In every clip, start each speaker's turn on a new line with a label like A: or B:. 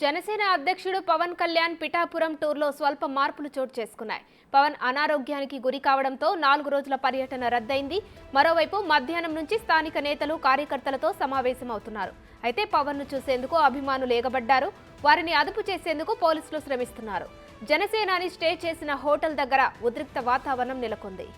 A: జనసేన అధ్యక్షుడు పవన్ కళ్యాణ్ పిఠాపురం టూర్లో స్వల్ప మార్పులు చోటు చేసుకున్నాయి. పవన్ అనారోగ్యానికి గురి కావడంతో 4 రోజుల పర్యటన రద్దయింది. మరోవైపు మధ్యాహ్నం నుంచి స్థానిక నేతలు కార్యకర్తలతో సమావేశమవుతున్నారు. అయితే పవన్ను చూసేందుకు అభిమానులు ఎగబడ్డారు. వారిని అదుపు చేసేందుకు పోలీసులు శ్రమిస్తున్నారు. జనసేనాని స్టే చేసిన హోటల్ దగ్గర ఉద్రిక్త వాతావరణం నెలకొంది.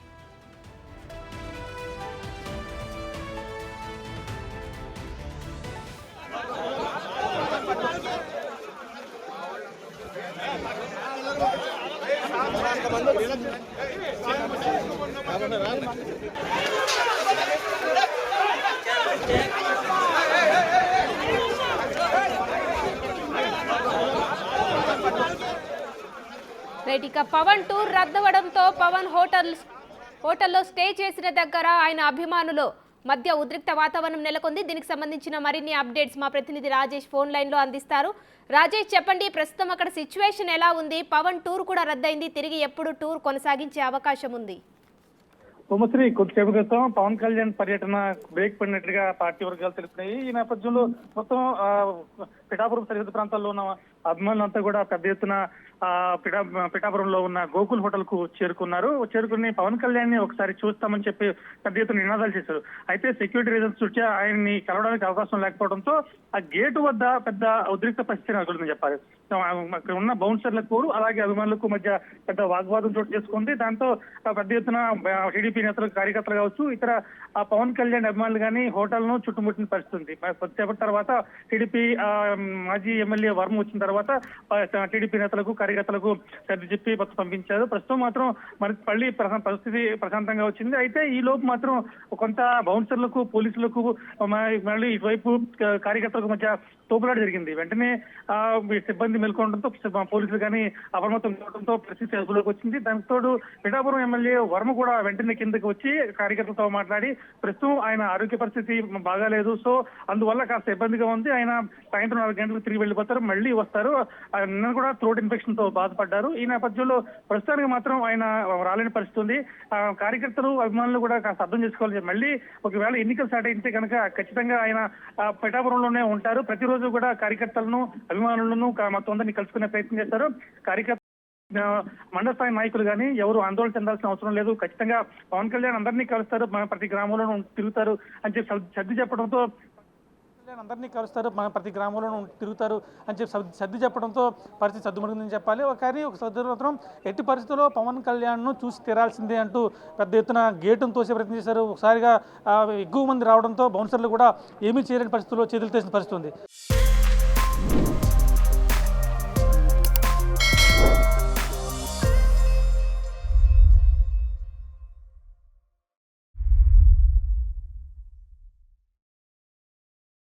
A: ఇక పవన్ టూర్ రద్దవడంతో పవన్ హోటల్లో స్టే చేసిన దగ్గర ఆయన అభిమానులు మధ్య ఉద్రిక్త వాతావరణం నెలకొంది. దీనికి సంబంధించిన మరిన్ని అప్డేట్స్ మా ప్రతినిధి రాజేష్ ఫోన్ లైన్ లో అందిస్తారు. రాజేష్, చెప్పండి, ప్రస్తుతం అక్కడ సిచ్యువేషన్ ఎలా ఉంది? పవన్ టూర్ కూడా రద్దయింది. తిరిగి ఎప్పుడు టూర్ కొనసాగించే అవకాశం ఉంది?
B: సోమశ్రీ, కొద్దిసేపు క్రితం పవన్ కళ్యాణ్ పర్యటన బ్రేక్ పడినట్లుగా పార్టీ వర్గాలు తెలుపుతున్నాయి. ఈ నేపథ్యంలో మొత్తం పిఠాపురం సరిహద్దు ప్రాంతాల్లో ఉన్న అభిమానులంతా కూడా పెద్ద ఎత్తున పిఠాపురంలో ఉన్న గోకుల్ హోటల్ కు చేరుకుని పవన్ కళ్యాణ్ ని ఒకసారి చూస్తామని చెప్పి పెద్ద ఎత్తున నినాదాలు చేశారు. అయితే సెక్యూరిటీ రీజన్స్ దృష్ట్యా ఆయన్ని కలవడానికి అవకాశం లేకపోవడంతో ఆ గేటు వద్ద పెద్ద ఉద్రిక్త పరిస్థితి నెలకొందని చెప్పాలి. అక్కడ ఉన్న బౌన్సర్లకు అలాగే అభిమానులకు మధ్య పెద్ద వాగ్వాదం చోటు చేసుకుంది. దాంతో పెద్ద ఎత్తున టీడీపీ నేతలు, కార్యకర్తలు కావచ్చు, ఇతర పవన్ కళ్యాణ్ అభిమానులు కానీ హోటల్ ను చుట్టుముట్టిన పరిస్థితి. కొద్దిసేపటి తర్వాత టీడీపీ మాజీ ఎమ్మెల్యే వర్మ వచ్చిన తర్వాత టీడీపీ నేతలకు, కార్యకర్తలకు సర్ది చెప్పి పంపించారు. ప్రస్తుతం మాత్రం మళ్ళీ పరిస్థితి ప్రశాంతంగా వచ్చింది. అయితే ఈ లోపు మాత్రం కొంత బౌన్సర్లకు, పోలీసులకు, మళ్ళీ ఇటువైపు కార్యకర్తలకు మధ్య తోపులాట జరిగింది. వెంటనే సిబ్బంది మేల్కొనడంతో పోలీసులు కానీ అప్రమత్తం కావడంతో పరిస్థితి అదుపులోకి వచ్చింది. దానికి తోడు పిఠాపురం ఎమ్మెల్యే వర్మ కూడా వెంటనే కిందకి వచ్చి కార్యకర్తలతో మాట్లాడి ప్రస్తుతం ఆయన ఆరోగ్య పరిస్థితి బాగాలేదు, సో అందువల్ల కాస్త ఇబ్బందిగా ఉంది, ఆయన సాయంత్రం 4 గంటలకు తిరిగి వెళ్ళిపోతారు, మళ్ళీ వస్తారు. నిన్న కూడా థ్రోట్ ఇన్ఫెక్షన్ తో బాధపడ్డారు. ఈ నేపథ్యంలో ప్రస్తుతానికి మాత్రం ఆయన రాలేని పరిస్థితి ఉంది. కార్యకర్తలు, అభిమానులు కూడా కాస్త అర్థం చేసుకోవాలి. మళ్ళీ ఒకవేళ ఎన్నికలు స్టార్ట్ అయితే కనుక ఖచ్చితంగా ఆయన పిఠాపురంలోనే ఉంటారు. ప్రతిరోజు కూడా కార్యకర్తలను, అభిమానులను మొత్తం అందరినీ కలుసుకునే ప్రయత్నం చేస్తారు. కార్యకర్త మండల స్థాయి నాయకులు కానీ ఎవరు ఆందోళన చెందాల్సిన అవసరం లేదు, ఖచ్చితంగా పవన్ కళ్యాణ్ అందరినీ కలుస్తారు, ప్రతి గ్రామంలోనూ తిరుగుతారు అని చెప్పి సర్ది చెప్పడంతో అందరినీ కలుస్తారు, ప్రతి గ్రామంలోనూ తిరుగుతారు అని చెప్పి సర్ది చెప్పడంతో పరిస్థితి సర్దుమడుగుందని చెప్పాలి. కానీ ఒక సర్దు మాత్రం ఎట్టి పరిస్థితుల్లో పవన్ కళ్యాణ్ను చూసి తీరాల్సిందే అంటూ పెద్ద ఎత్తున గేటును తోసే ప్రయత్నం చేశారు. ఒకసారిగా ఎక్కువ మంది రావడంతో బౌన్సర్లు కూడా ఏమీ చేయలేని పరిస్థితుల్లో చేతులు తీసిన పరిస్థితి ఉంది.